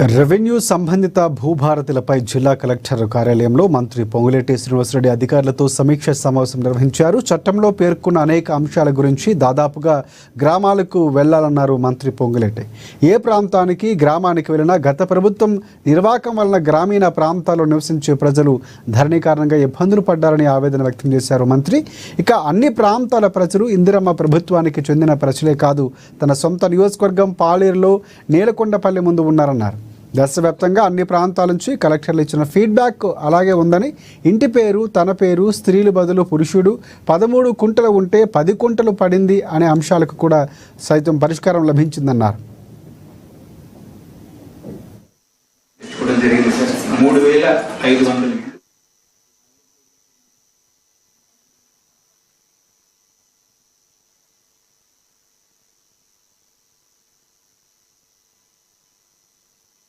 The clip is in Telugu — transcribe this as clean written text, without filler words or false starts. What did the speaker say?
రెవెన్యూ సంబంధిత భూభారతులపై జిల్లా కలెక్టర్ కార్యాలయంలో మంత్రి పొంగులేటి శ్రీనివాసరెడ్డి అధికారులతో సమీక్ష సమావేశం నిర్వహించారు. చట్టంలో పేర్కొన్న అనేక అంశాల గురించి దాదాపుగా గ్రామాలకు వెళ్లాలన్నారు మంత్రి పొంగులేటి. ఏ ప్రాంతానికి గ్రామానికి వెళ్ళినా గత ప్రభుత్వం నిర్వాహకం వలన గ్రామీణ ప్రాంతాల్లో నివసించే ప్రజలు ధరణి కారణంగా ఇబ్బందులు పడ్డారని ఆవేదన వ్యక్తం చేశారు మంత్రి. ఇక అన్ని ప్రాంతాల ప్రజలు ఇందిరమ్మ ప్రభుత్వానికి చెందిన ప్రజలే కాదు, తన సొంత నియోజకవర్గం పాలేరులో నేలకొండపల్లి ముందు ఉన్నారన్నారు. దేశవ్యాప్తంగా అన్ని ప్రాంతాల నుంచి కలెక్టర్లు ఇచ్చిన ఫీడ్బ్యాక్ అలాగే ఉందని, ఇంటి పేరు తన పేరు, స్త్రీలు బదులు పురుషుడు, 13 కుంటలు ఉంటే 10 కుంటలు పడింది అనే అంశాలకు కూడా సైతం పరిష్కారం లభించిందన్నారు. 3500